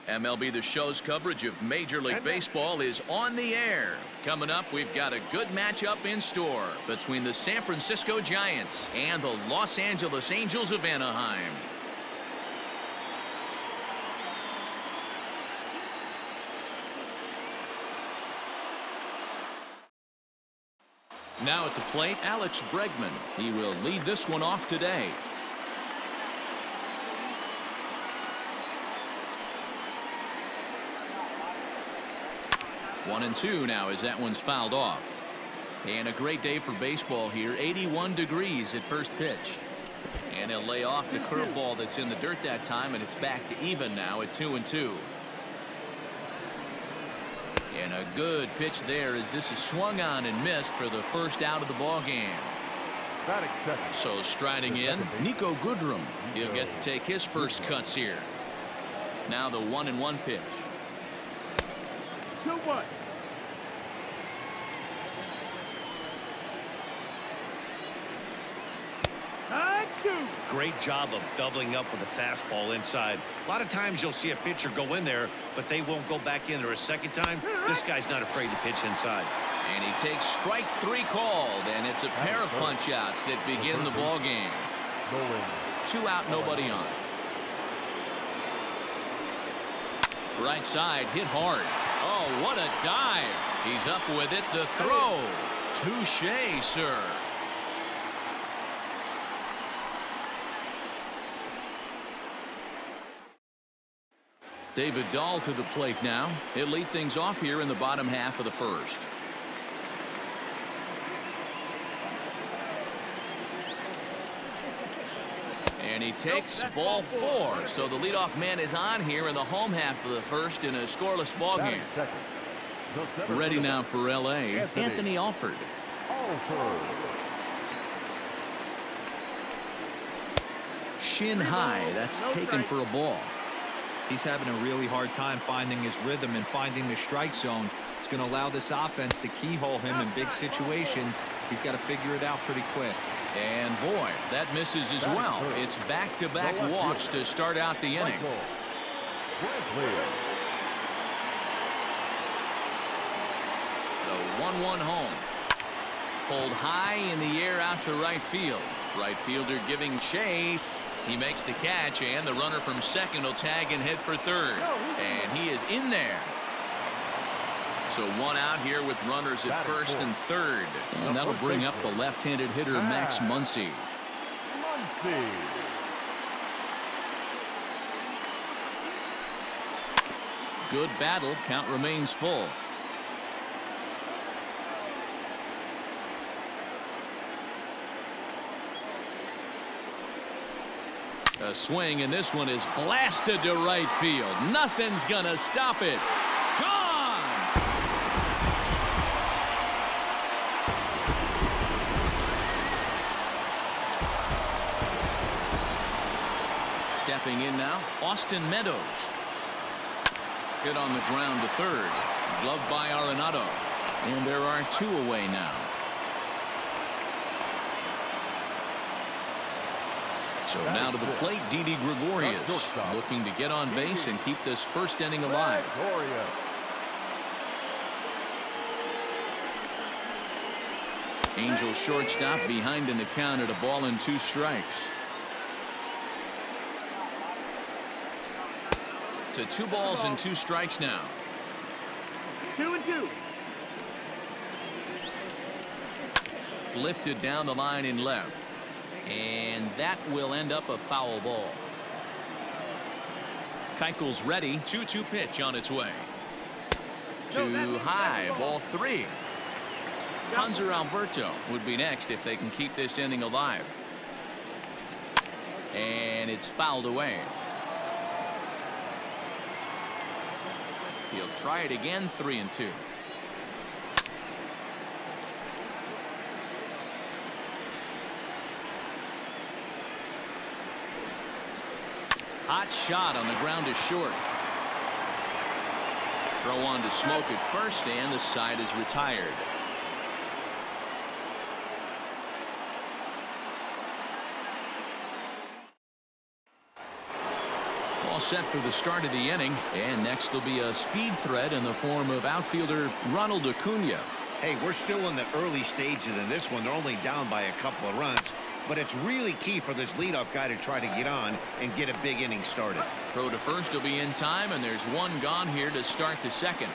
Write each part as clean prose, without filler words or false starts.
MLB The Show's coverage of Major League Baseball is on the air. Coming up, we've got a good matchup in store between the San Francisco Giants and the Los Angeles Angels of Anaheim. Now at the plate, Alex Bregman. He will lead this one off today. 1-2 now as that one's fouled off. And a great day for baseball here. 81 degrees at first pitch. And he'll lay off the curveball that's in the dirt that time, and it's back to even now at 2-2. And a good pitch there as this is swung on and missed for the first out of the ball game. So striding in, Niko Goodrum. He'll get to take his first cuts here. Now the 1-1 pitch. 2-1. Great job of doubling up with a fastball inside. A lot of times you'll see a pitcher go in there, but they won't go back in there a second time. This guy's not afraid to pitch inside. And he takes strike 3 called, and it's a pair of punch-outs that begin the ball game. 2 out, nobody on. Right side hit hard. Oh, what a dive. He's up with it. The throw. Touché, sir. David Dahl to the plate now. He'll lead things off here in the bottom half of the first. And he takes ball 4. So the leadoff man is on here in the home half of the first in a scoreless ball game. Ready now for L.A. Anthony Alford. Shin high. That's taken for a ball. He's having a really hard time finding his rhythm and finding the strike zone. It's going to allow this offense to keyhole him in big situations. He's got to figure it out pretty quick. And boy, that misses as well. It's back-to-back walks to start out the inning. The 1-1 home. Pulled high in the air out to right field. Right fielder giving chase. He makes the catch, and the runner from second will tag and head for third. And he is in there. So 1 out here with runners at first and third. And that'll bring up the left-handed hitter Max Muncy. Good battle. Count remains full. A swing, and this one is blasted to right field. Nothing's gonna stop it. Gone! Stepping in now, Austin Meadows. Hit on the ground to third. Gloved by Arenado. And there are 2 away now. So now to the plate, Didi Gregorius, looking to get on base and keep this first inning alive. Angels shortstop behind in the count at a ball and 2 strikes. To 2 balls and 2 strikes now. 2-2. Lifted down the line in left. And that will end up a foul ball. Keuchel's ready. 2-2 pitch on its way. Too high. Ball 3. Hanser Alberto would be next if they can keep this inning alive. And it's fouled away. He'll try it again. 3-2. Hot shot on the ground is short. Throw on to Smoke at first, and the side is retired. all set for the start of the inning. And next will be a speed threat in the form of outfielder Ronald Acuna. Hey, we're still in the early stages in this one. They're only down by a couple of runs. But it's really key for this leadoff guy to try to get on and get a big inning started. Throw to first will be in time, and there's one gone here to start the second.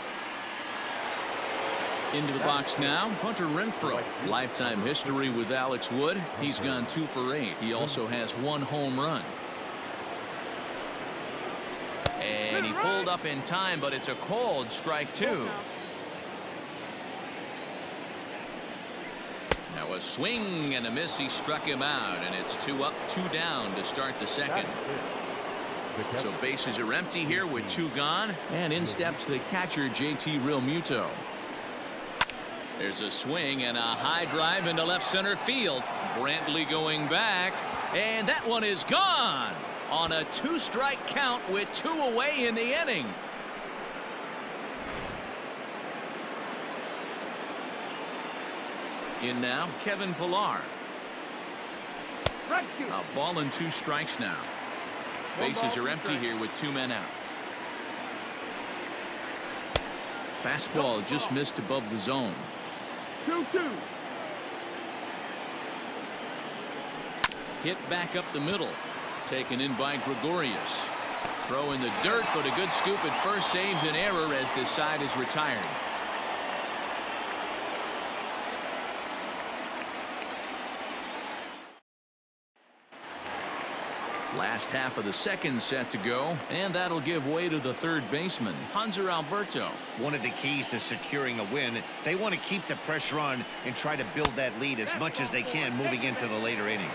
Into the box now, Hunter Renfroe. Lifetime history with Alex Wood. He's gone 2 for 8. He also has 1 home run. And he pulled up in time, but it's a called strike 2. Now a swing and a miss. He struck him out, and it's 2 up, 2 down to start the second. So bases are empty here with 2 gone, and in steps the catcher JT Realmuto. There's a swing and a high drive into left center field. Brantley going back, and that one is gone on a 2-strike count with 2 away in the inning. In now, Kevin Pillar. A ball and 2 strikes now. Bases are empty here with 2 men out. Fastball just missed above the zone. 2-2. Hit back up the middle. Taken in by Gregorius. Throw in the dirt, but a good scoop at first saves an error as this side is retired. Last half of the second set to go, and that'll give way to the third baseman, Hanser Alberto. One of the keys to securing a win, they want to keep the pressure on and try to build that lead as much as they can moving into the later innings.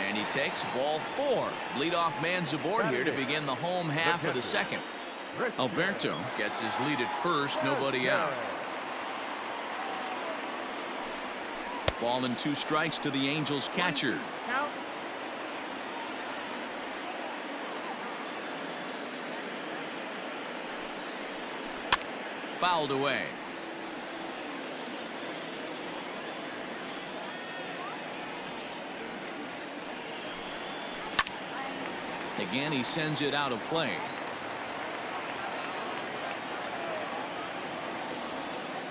And he takes ball 4. Leadoff man's aboard here to begin the home half of the second. Alberto gets his lead at first, nobody out. Ball and 2 strikes to the Angels catcher. Fouled away. Again, he sends it out of play.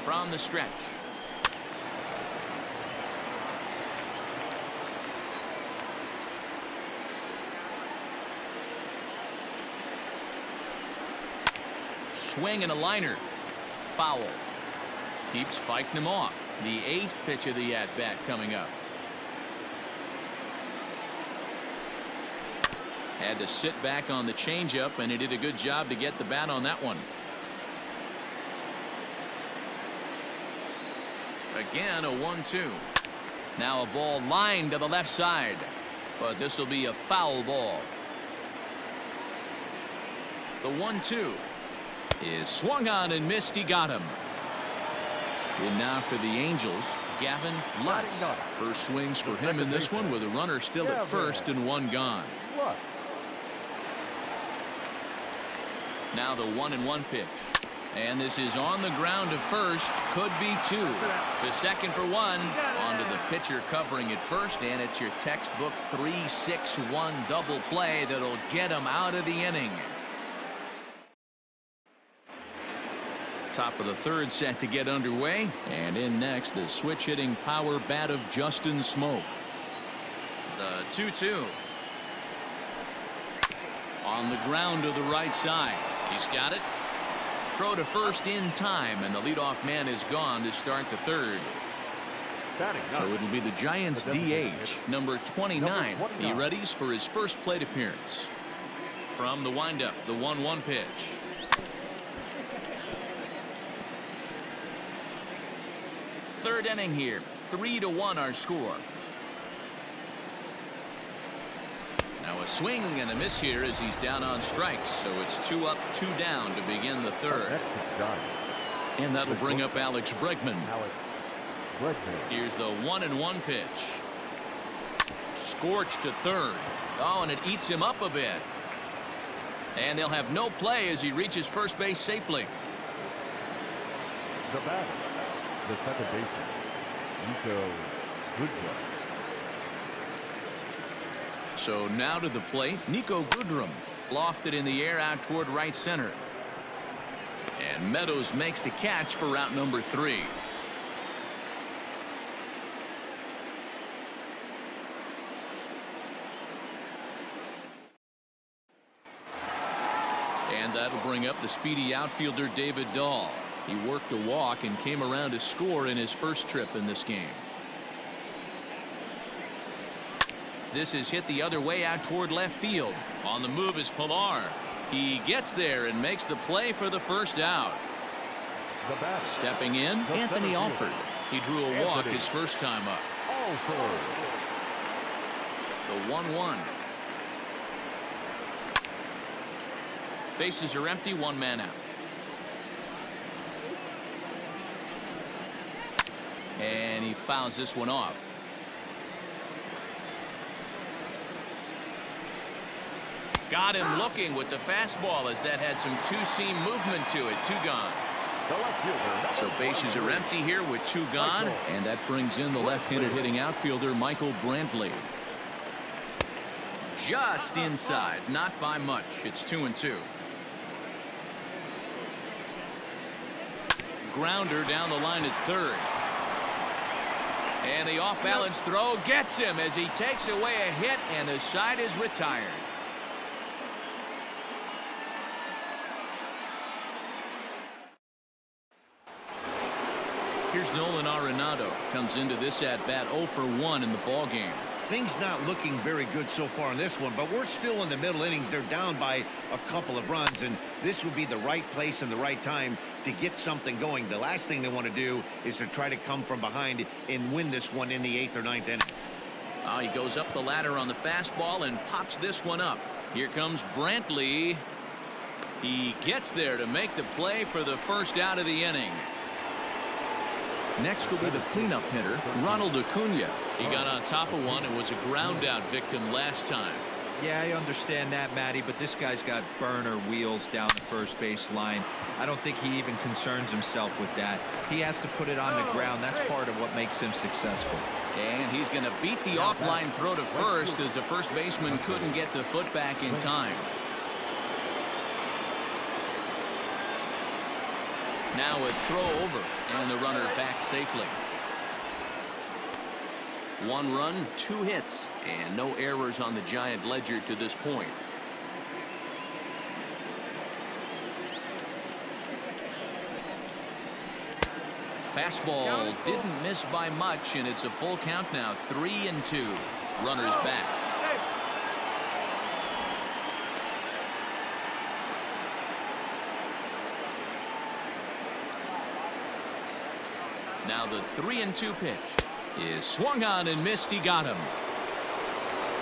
From the stretch. Swing and a liner. Foul. Keeps fighting him off. The 8th pitch of the at-bat coming up. Had to sit back on the changeup, and he did a good job to get the bat on that one. Again, a 1-2. Now a ball lined to the left side, but this will be a foul ball. The 1-2 is swung on and missed. He got him. And now for the Angels, Gavin Lutz. First swings for him in this one with a runner still at first and 1 gone. Now the 1-1 pitch. And this is on the ground to first. Could be 2. To second for 1. Onto the pitcher covering at first, and it's your textbook 3-6-1 double play that'll get him out of the inning. Top of the third set to get underway, and in next the switch hitting power bat of Justin Smoak. The 2-2 on the ground to the right side. He's got it. Throw to first in time, and the leadoff man is gone to start the third. So it'll be the Giants DH number 29. He readies for his first plate appearance. From the windup, the 1-1 pitch. Third inning here, 3-1 our score. Now a swing and a miss here as he's down on strikes, so it's 2 up, 2 down to begin the third. And that'll bring up Alex Bregman. Here's the 1-1 pitch. Scorched to third. Oh, and it eats him up a bit. And they'll have no play as he reaches first base safely. The batter, the second baseman, Niko Goodrum. So now to the plate, Niko Goodrum. Lofted in the air out toward right center. And Meadows makes the catch for route number 3. And that'll bring up the speedy outfielder David Dahl. He worked a walk and came around to score in his first trip in this game. This is hit the other way out toward left field. On the move is Pilar. He gets there and makes the play for the first out. Stepping in, Anthony Alford. He drew a walk his first time up. The 1-1. Bases are empty, 1 man out. And he fouls this one off. Got him looking with the fastball as that had some two-seam movement to it. 2 gone. So bases are empty here with 2 gone, and that brings in the left-handed hitting outfielder Michael Brantley. Just inside, not by much. It's 2-2. Grounder down the line at third. And the off-balance throw gets him as he takes away a hit, and the side is retired. Here's Nolan Arenado. Comes into this at-bat 0 for 1 in the ball game. Things not looking very good so far in this one, but we're still in the middle innings. They're down by a couple of runs, and this would be the right place and the right time to get something going. The last thing they want to do is to try to come from behind and win this one in the 8th or 9th inning. He goes up the ladder on the fastball and pops this one up. Here comes Brantley. He gets there to make the play for the first out of the inning. Next will be the cleanup hitter, Ronald Acuna. He got on top of one and was a ground out victim last time. Yeah, I understand that, Matty, but this guy's got burner wheels down the first base line. I don't think he even concerns himself with that. He has to put it on the ground. That's part of what makes him successful. And he's going to beat the offline throw to first as the first baseman couldn't get the foot back in time. Now a throw over and the runner back safely. 1 run, 2 hits, and no errors on the Giant ledger to this point. Fastball didn't miss by much, and it's a full count now. 3-2. Runners back. Now the 3-2 pitch is swung on and missed. He got him.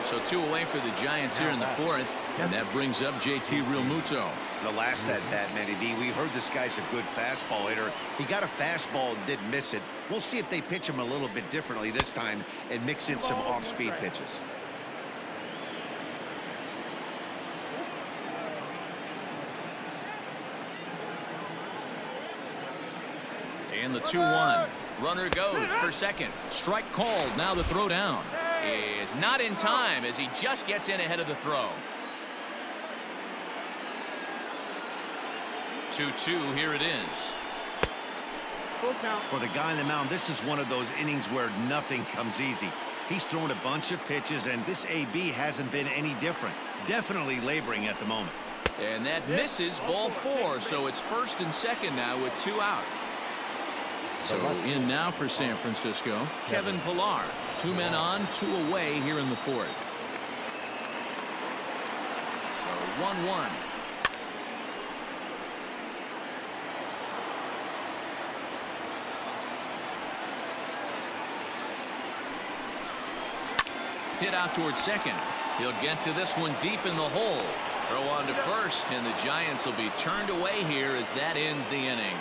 So 2 away for the Giants here in the 4th, and that brings up JT Realmuto. The last at bat, Matty B, we heard this guy's a good fastball hitter. He got a fastball and didn't miss it. We'll see if they pitch him a little bit differently this time and mix in some off-speed pitches. And the 2-1. Runner goes for second. Strike called. Now the throw down is not in time as he just gets in ahead of the throw. 2-2. Here it is. For the guy on the mound, this is one of those innings where nothing comes easy. He's thrown a bunch of pitches, and this AB hasn't been any different. Definitely laboring at the moment. And that misses. Ball 4. So it's first and second now with 2 out. So in now for San Francisco, Kevin Pilar. 2 men on, 2 away here in the 4th. 1-1. Hit out towards second. He'll get to this one deep in the hole. Throw on to first, and the Giants will be turned away here as that ends the inning.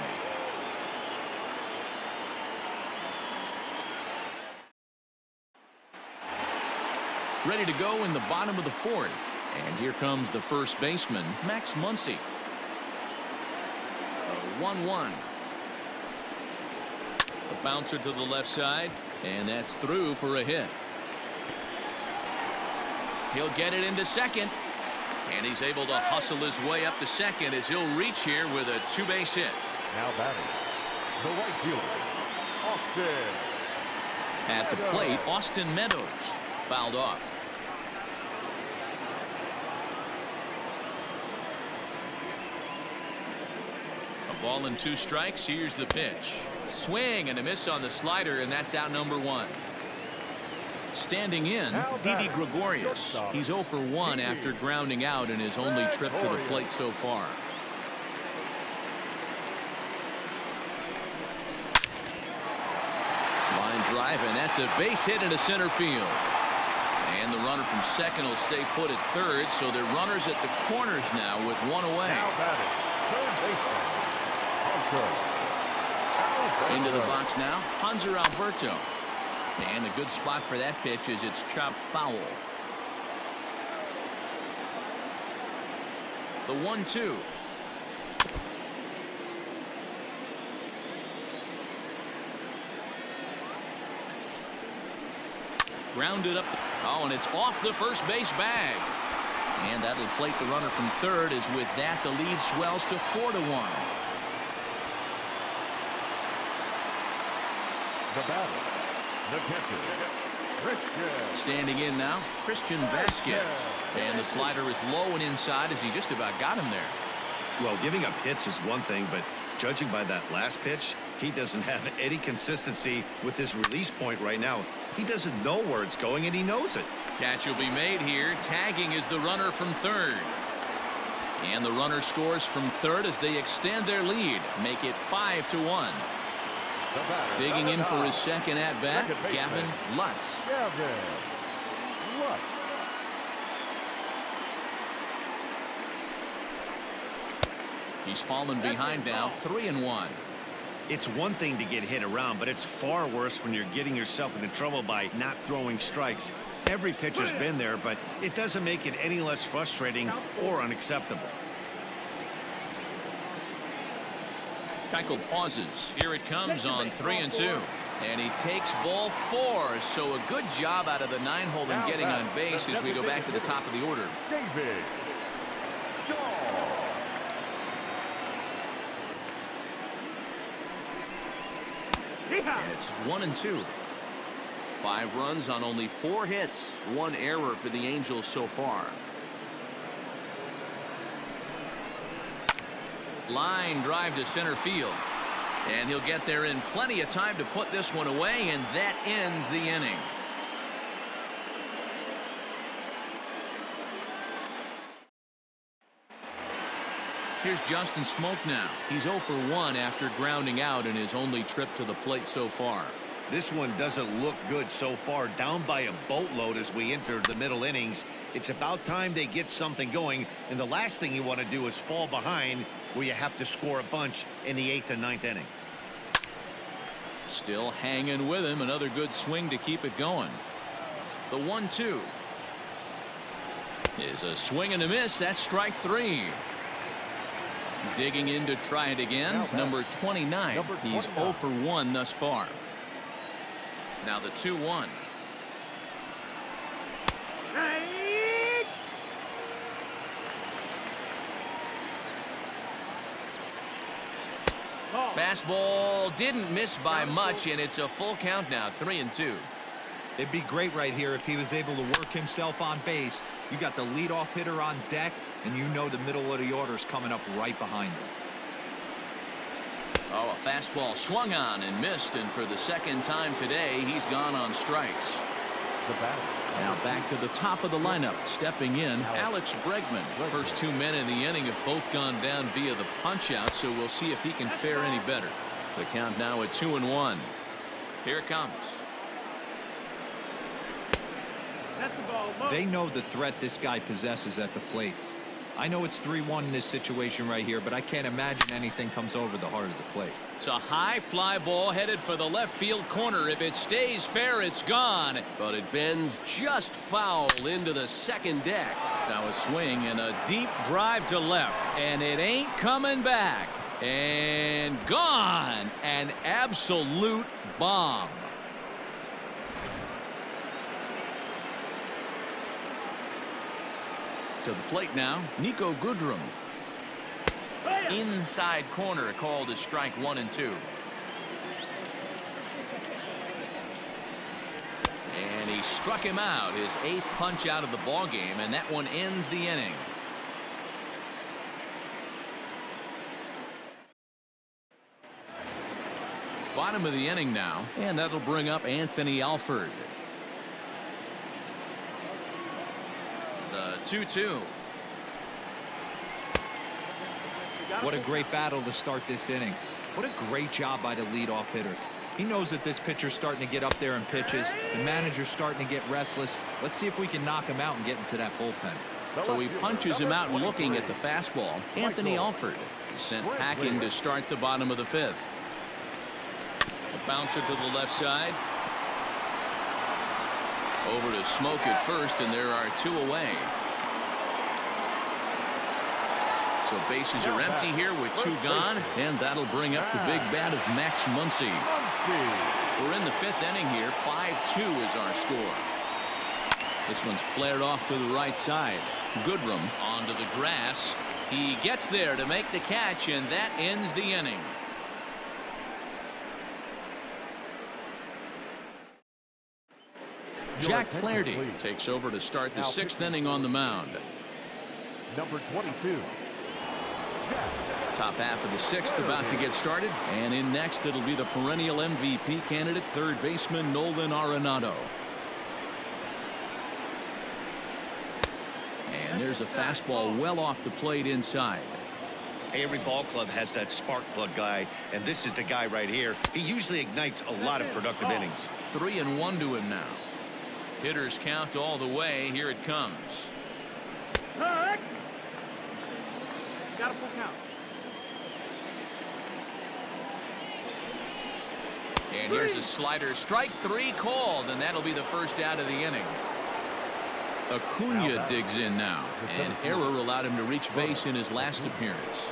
Ready to go in the bottom of the 4th. And here comes the first baseman, Max Muncy. 1-1. A bouncer to the left side, and that's through for a hit. He'll get it into second. And he's able to hustle his way up to second as he'll reach here with a two-base hit. Now batting, the right fielder, Austin. At the plate, Austin Meadows fouled off. A ball and 2 strikes. Here's the pitch. Swing and a miss on the slider, and that's out number 1. Standing in, Didi Gregorius. He's 0 for 1 after grounding out in his only trip to the plate so far. Line drive, and that's a base hit into center field. And the runner from second will stay put at third, so they're runners at the corners now with 1 away. Now batting, third baseman, Hunter. Into the box now, Hanser Alberto. And the good spot for that pitch is it's chopped foul. The 1-2. Grounded up. Oh, and it's off the first base bag. And that'll plate the runner from third, as with that the lead swells to 4-1. The batter, the catcher, Christian. Standing in now, Christian Vasquez. And the slider is low and inside as he just about got him there. Well, giving up hits is one thing, but judging by that last pitch, he doesn't have any consistency with his release point right now. He doesn't know where it's going, and he knows it. Catch will be made here. Tagging is the runner from third. And the runner scores from third as they extend their lead, make it 5-1. Digging in for his second at-bat, Gavin Lutz. Gavin Lutz. He's fallen behind now, 3-1. It's one thing to get hit around, but it's far worse when you're getting yourself into trouble by not throwing strikes. Every pitcher's been there, but it doesn't make it any less frustrating or unacceptable. Keuchel pauses. Here it comes on 3-2. And he takes ball 4. So a good job out of the 9-hole in getting on base as we go back to the top of the order. David Shaw. And it's 1-2. 5 runs on only 4 hits. 1 error for the Angels so far. Line drive to center field. And he'll get there in plenty of time to put this one away, and that ends the inning. Here's Justin Smoak now. He's 0 for 1 after grounding out in his only trip to the plate so far. This one doesn't look good so far. Down by a boatload as we enter the middle innings. It's about time they get something going, and the last thing you want to do is fall behind where you have to score a bunch in the 8th and 9th inning. Still hanging with him. Another good swing to keep it going. The 1-2 is a swing and a miss. That's strike 3. Digging in to try it again. Number 29. He's 0 for 1 thus far. Now the 2-1. Fastball didn't miss by much, and it's a full count now, 3-2. It'd be great right here if he was able to work himself on base. You got the leadoff hitter on deck, and you know the middle of the order is coming up right behind him. Oh, a fastball swung on and missed, and for the second time today, he's gone on strikes. The batter. Now back to the top of the lineup. Stepping in, Alex Bregman. First 2 men in the inning have both gone down via the punch-out, so we'll see if he can fare any better. The count now at 2-1. Here it comes. They know the threat this guy possesses at the plate. I know it's 3-1 in this situation right here, but I can't imagine anything comes over the heart of the plate. It's a high fly ball headed for the left field corner. If it stays fair, it's gone. But it bends just foul into the second deck. Now a swing and a deep drive to left. And it ain't coming back. And gone. An absolute bomb. To the plate now, Niko Goodrum. Inside corner called as strike 1 and 2. And he struck him out, his 8th punch out of the ball game, and that one ends the inning. Bottom of the inning now, and that'll bring up Anthony Alford. The 2-2. What a great battle to start this inning. What a great job by the leadoff hitter. He knows that this pitcher's starting to get up there in pitches. The manager's starting to get restless. Let's see if we can knock him out and get into that bullpen. So he punches him out looking at the fastball. Anthony Alford is sent packing to start the bottom of the 5th. A bouncer to the left side. Over to Smoke at first, and there are 2 away. So bases are empty here with 2 gone, and that'll bring up the big bat of Max Muncy. We're in the 5th inning here. 5-2 is our score. This one's flared off to the right side. Goodrum onto the grass. He gets there to make the catch, and that ends the inning. Jack Flaherty takes over to start the 6th inning on the mound. Number 22. Top half of the 6th about to get started, and in next it'll be the perennial MVP candidate, third baseman Nolan Arenado. And there's a fastball well off the plate inside. Every ball club has that spark plug guy, and this is the guy right here. He usually ignites a lot of productive innings. 3-1 to him now. Hitters count all the way. Here it comes. Got a full count. And here's a slider. Strike 3 called, and that'll be the first out of the inning. Acuna digs in now. An error allowed him to reach base in his last appearance.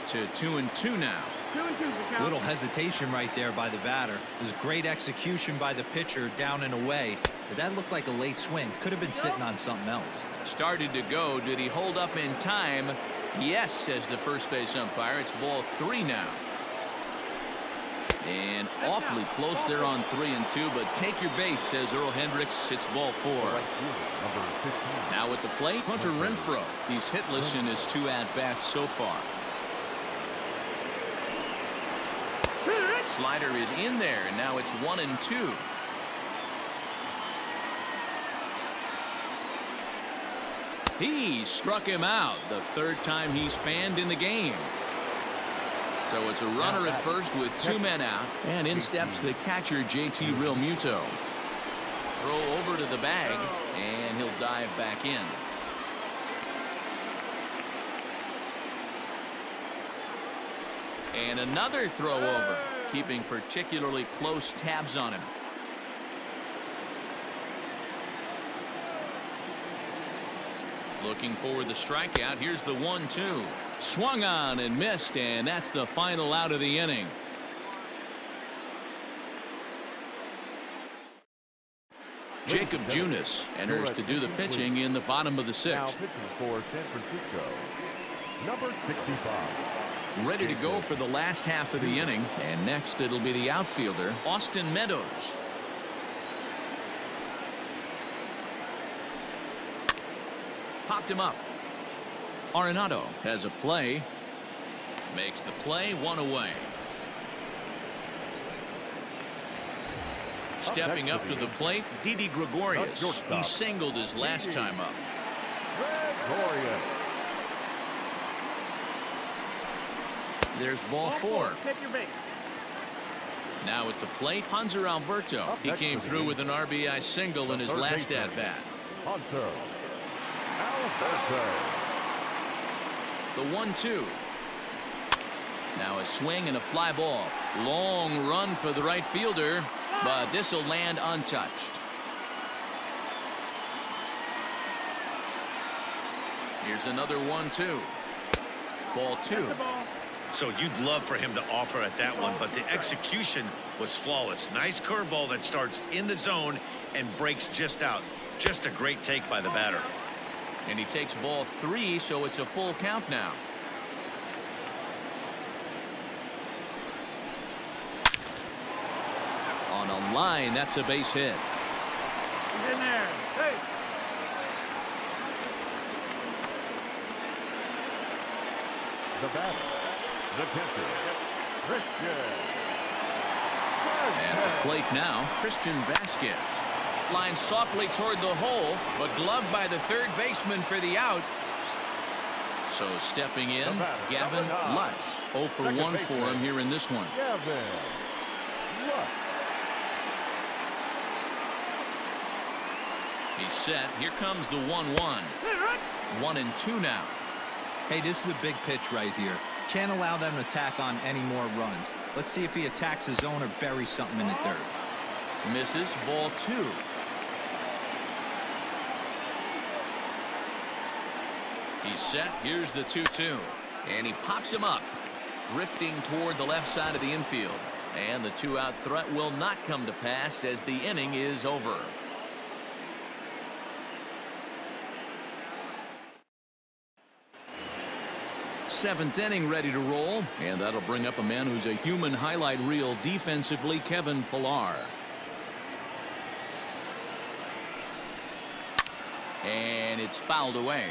To 2-2 now. Little hesitation right there by the batter. It was great execution by the pitcher down and away, but that looked like a late swing. Could have been sitting on something else. Started to go. Did he hold up in time? Yes, says the first base umpire. It's ball 3 now. And awfully close there on 3-2, but take your base, says Earl Hendricks. It's ball 4. Now at the plate, Hunter Renfroe. He's hitless in his 2 at-bats so far. Slider is in there, and now it's 1-2. He struck him out, the 3rd time he's fanned in the game. So it's a runner at first with 2 men out, and in steps the catcher JT Realmuto. Throw over to the bag, and he'll dive back in. And another throw over, keeping particularly close tabs on him. Looking for the strikeout. Here's the 1-2. Swung on and missed, and that's the final out of the inning. Jacob Junis enters to do the pitching in the bottom of the 6th. Now pitching for San Francisco, number 65. Ready to go for the last half of the inning, and next it'll be the outfielder, Austin Meadows. Popped him up. Arenado has a play. Makes the play, 1 away. Stepping up to the plate, Didi Gregorius. He singled his last time up. Gregorius. There's ball 4. Take your base. Now at the plate, Hanser Alberto. He came through with an RBI single in his last at-bat. Hanser Alberto. The 1-2. Now a swing and a fly ball. Long run for the right fielder, but this will land untouched. Here's another 1-2. Ball 2. So you'd love for him to offer at that one, but the execution was flawless. Nice curveball that starts in the zone and breaks just out. Just a great take by the batter. And he takes ball 3, so it's a full count now. On a line, that's a base hit. He's in there. Hey. The batter, the pitcher, Christian. At the plate now, Christian Vasquez. Lines softly toward the hole, but gloved by the third baseman for the out. So stepping in, Gavin Lutz. 0 for 1 for him here in this one. Gavin Lutz. He's set. Here comes the 1-1. 1-2 now. Hey, this is a big pitch right here. Can't allow them to tack on any more runs. Let's see if he attacks his zone or buries something in the dirt. Misses. Ball 2. He's set. Here's the 2-2. And he pops him up. Drifting toward the left side of the infield. And the 2-out threat will not come to pass as the inning is over. Seventh inning ready to roll, and that'll bring up a man who's a human highlight reel defensively, Kevin Pillar. And it's fouled away.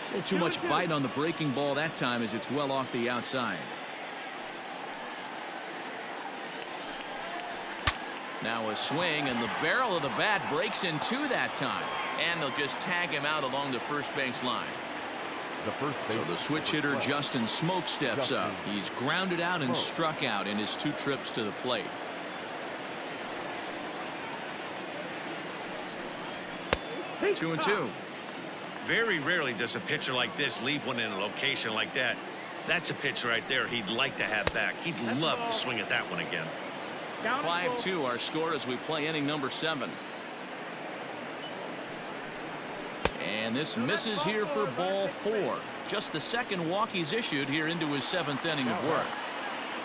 A little too much bite on the breaking ball that time as it's well off the outside. Now a swing, and the barrel of the bat breaks in two that time. And they'll just tag him out along the first base line. So the switch hitter Justin Smoke steps up. He's grounded out and struck out in his 2 trips to the plate. Hey, 2-2. Very rarely does a pitcher like this leave one in a location like that. That's a pitch right there he'd like to have back. He'd love to swing at that one again. 5-2 our score as we play inning number 7. And this misses here for ball 4. Just the second walk he's issued here into his 7th inning of work.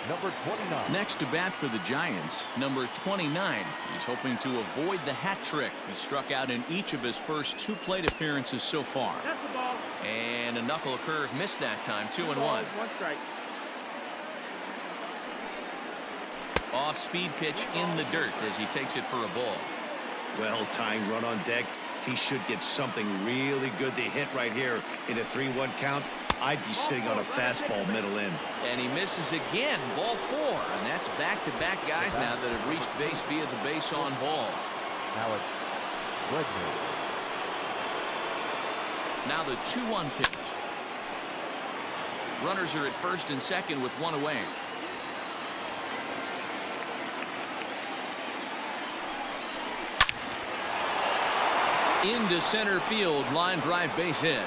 Number 29. Next to bat for the Giants, number 29. He's hoping to avoid the hat trick. He struck out in each of his first 2 plate appearances so far. That's the ball. And a knuckle curve missed that time. 2-1. 1 strike. Off speed pitch in the dirt as he takes it for a ball. Well-timed run on deck. He should get something really good to hit right here in a 3-1 count. I'd be sitting on a fastball middle in. And he misses again. Ball 4. And that's back-to-back guys now that have reached base via the base on ball. Now it's Bledsoe. Now the 2-1 pitch. Runners are at first and second with 1 away. Into center field, line drive base hit.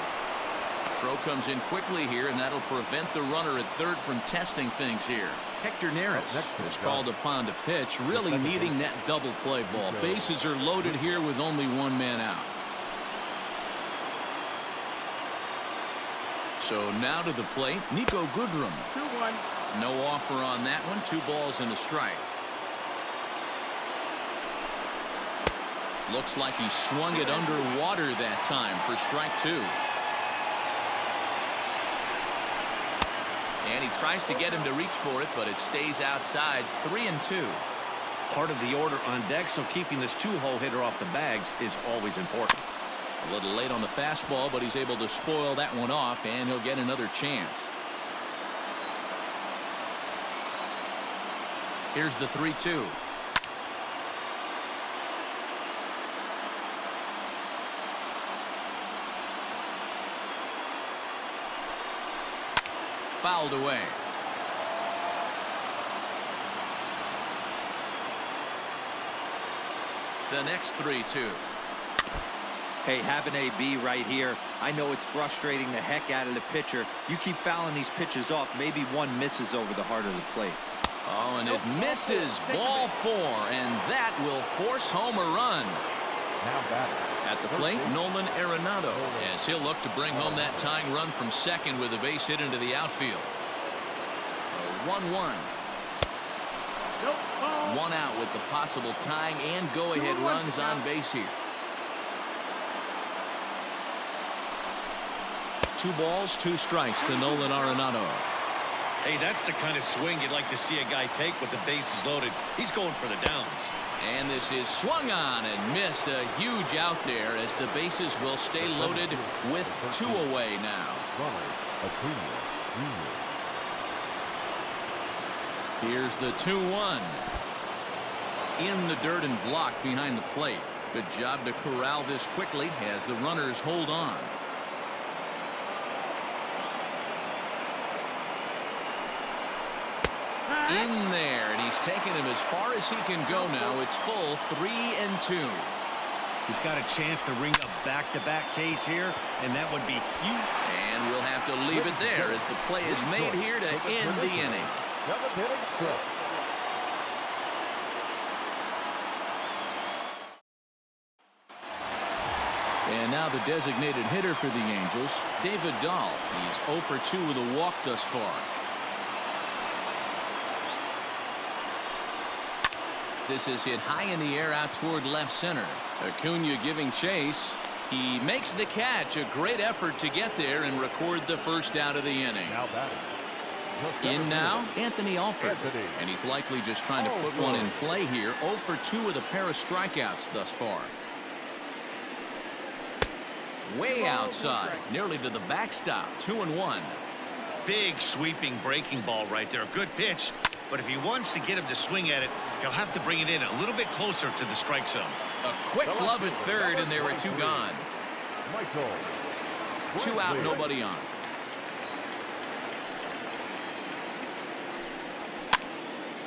Throw comes in quickly here, and that'll prevent the runner at third from testing things here. Hector Neris is called upon to pitch, really needing that double play ball. Bases are loaded here with only 1 man out. So now to the plate, Nico Goodrum. 2-1. No offer on that one. 2 balls and a strike. Looks like he swung it underwater that time for strike 2. And he tries to get him to reach for it, but it stays outside. 3-2. Part of the order on deck, so keeping this 2-hole hitter off the bags is always important. A little late on the fastball, but he's able to spoil that one off, and he'll get another chance. Here's the 3-2. Fouled away. The next 3-2. Hey, have an AB right here. I know it's frustrating the heck out of the pitcher. You keep fouling these pitches off, maybe one misses over the heart of the plate. Oh, and it misses. Ball 4, and that will force home a run. Now batter. At the plate, Nolan Arenado, as he'll look to bring home that tying run from second with a base hit into the outfield. 1-1. Nope. Ball. One out with the possible tying and go-ahead runs on base here. 2 balls, 2 strikes to Nolan Arenado. Hey, that's the kind of swing you'd like to see a guy take with the bases loaded. He's going for the downs. And this is swung on and missed. A huge out there as the bases will stay loaded with 2 away now. Here's the 2-1. In the dirt and blocked behind the plate. Good job to corral this quickly as the runners hold on. In there, and he's taken him as far as he can go now. It's full 3-2. He's got a chance to ring a back-to-back case here, and that would be huge. And we'll have to leave it there as the play is made here to end the inning. And now the designated hitter for the Angels, David Dahl. He's 0 for 2 with a walk thus far. This is hit high in the air out toward left center. Acuna giving chase. He makes the catch. A great effort to get there and record the first out of the inning. In now, Anthony Alford. And he's likely just trying to put one in play here. 0 for 2 with a pair of strikeouts thus far. Way outside, nearly to the backstop. 2-1. Big sweeping breaking ball right there. A good pitch. But if he wants to get him to swing at it, he'll have to bring it in a little bit closer to the strike zone. A quick glove at third, and there were 2 gone. 2 out, nobody on.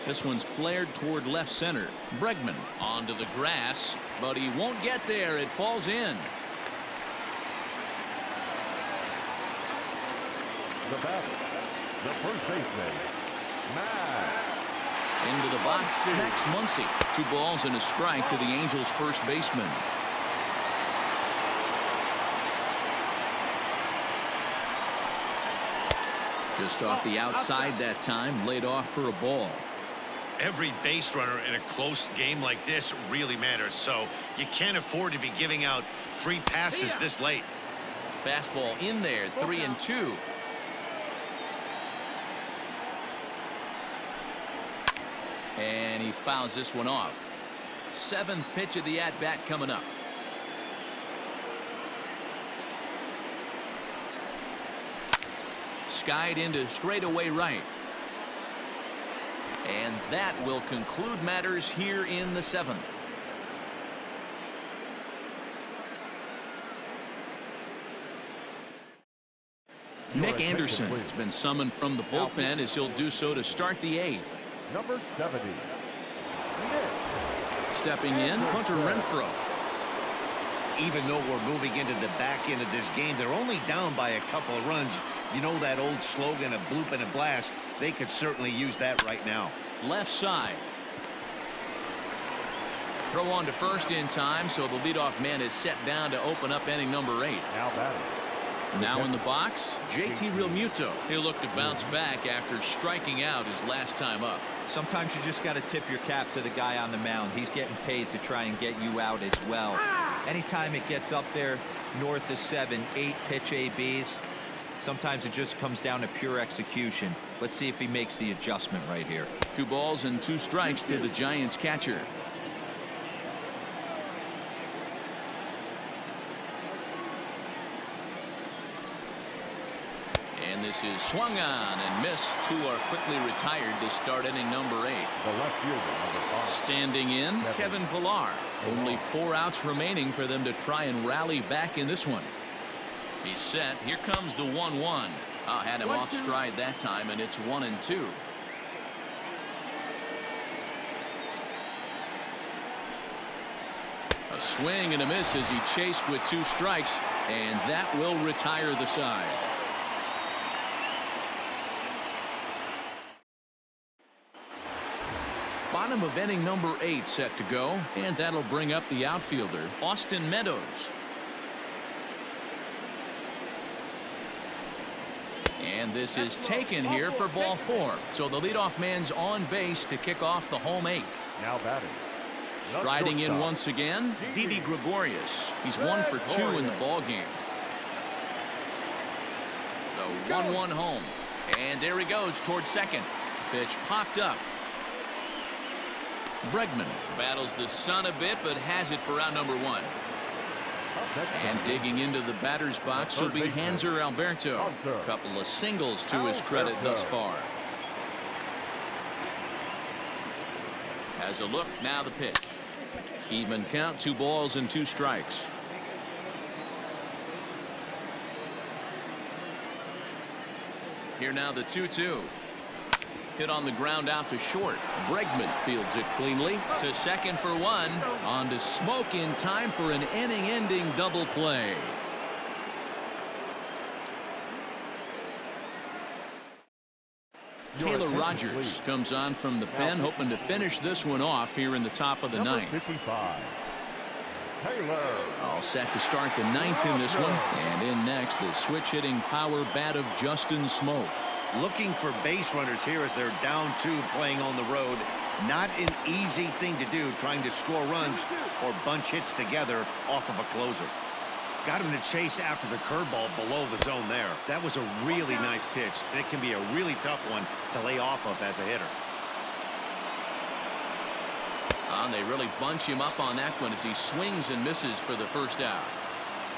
This one's flared toward left center. Bregman onto the grass, but he won't get there. It falls in. The batter, the first baseman, Max. Into the box, Max Muncy. 2 balls and a strike to the Angels' first baseman. Just off the outside that time, laid off for a ball. Every base runner in a close game like this really matters, so you can't afford to be giving out free passes this late. Fastball in there, 3-2. And he fouls this one off. 7th pitch of the at-bat coming up. Skied into straightaway right. And that will conclude matters here in the 7th. Nick Anderson has been summoned from the bullpen as he'll do so to start the 8th. Number 70. Stepping in, Hunter Renfroe. Even though we're moving into the back end of this game, they're only down by a couple of runs. You know that old slogan, a bloop and a blast. They could certainly use that right now. Left side. Throw on to first in time, so the leadoff man is set down to open up inning number 8. Now batting. Now in the box, JT Realmuto. He'll look to bounce back after striking out his last time up. Sometimes you just got to tip your cap to the guy on the mound. He's getting paid to try and get you out as well. Anytime it gets up there north of 7, 8 pitch ABs, sometimes it just comes down to pure execution. Let's see if he makes the adjustment right here. 2 balls and 2 strikes to the Giants catcher. And this is swung on and missed. 2 are quickly retired to start inning number 8. The left fielder, number 5. Standing in, Kevin Pillar. Only 4 outs remaining for them to try and rally back in this one. He's set. Here comes the 1-1. Had him off stride that time, and it's 1-2. A swing and a miss as he chased with 2 strikes, and that will retire the side. Bottom of inning number 8 set to go, and that'll bring up the outfielder, Austin Meadows. And this is taken here for ball 4. So the leadoff man's on base to kick off the home 8th. Now batting. the Striding in shortstop. once again, Didi Gregorius. He's 1 for 2 in the ball game. The 1-1 home. And there he goes towards second. Pitch popped up. Bregman battles the sun a bit, but has it for out number 1. And digging into the batter's box will be Hanser Alberto. A couple of singles to his credit thus far. Has a look, now the pitch. Even count, 2 balls and 2 strikes. Here now the 2-2. Hit on the ground out to short. Bregman fields it cleanly to second for 1. On to Smoke in time for an inning-ending double play. Taylor Rogers comes on from the pen, hoping to finish this one off here in the top of the ninth. 55. Taylor. All set to start the 9th in this one. And in next, the switch-hitting power bat of Justin Smoke. Looking for base runners here as they're down 2 playing on the road. Not an easy thing to do, trying to score runs or bunch hits together off of a closer. Got him to chase after the curveball below the zone there. That was a really nice pitch, and it can be a really tough one to lay off of as a hitter. And they really bunch him up on that one as he swings and misses for the first out.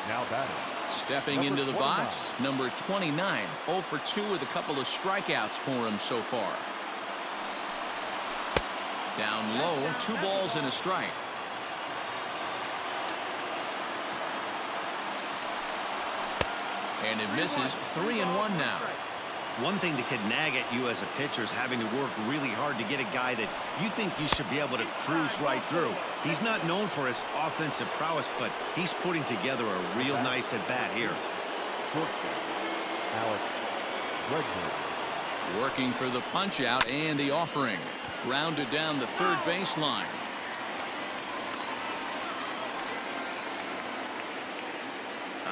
Now batting. Stepping into the box, number 29, 0 for 2 with a couple of strikeouts for him so far. Down low, 2 balls and a strike. And it misses. 3-1 now. One thing that could nag at you as a pitcher is having to work really hard to get a guy that you think you should be able to cruise right through. He's not known for his offensive prowess, but he's putting together a real nice at-bat here. Alex Bregman. Working for the punch-out and the offering. Grounded down the third baseline.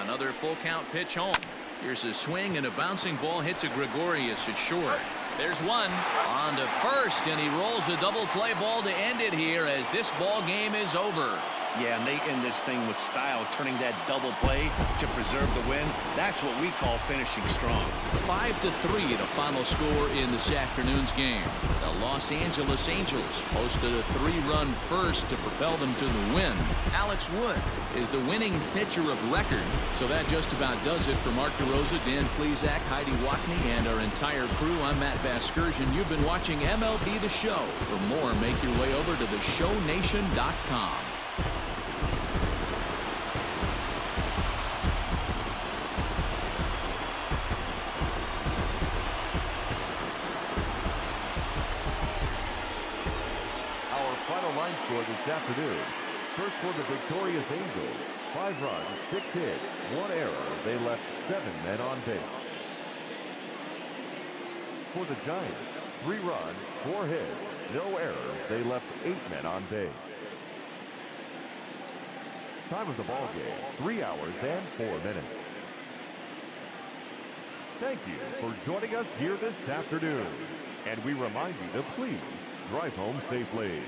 Another full count pitch home. Here's a swing and a bouncing ball hit to Gregorius at short. There's one on to first, and he rolls a double play ball to end it here as this ball game is over. Yeah, and they end this thing with style, turning that double play to preserve the win. That's what we call finishing strong. 5-3 the final score in this afternoon's game. The Los Angeles Angels posted a 3-run first to propel them to the win. Alex Wood is the winning pitcher of record. So that just about does it for Mark DeRosa, Dan Plesac, Heidi Watney, and our entire crew. I'm Matt Vasgersian. You've been watching MLB The Show. For more, make your way over to theshownation.com. Score this afternoon. First for the victorious Angels, 5 runs, 6 hits, 1 error. They left 7 men on base. For the Giants, 3 runs, 4 hits, no errors. They left 8 men on base. Time of the ball game, 3 hours and 4 minutes. Thank you for joining us here this afternoon. And we remind you to please drive home safely.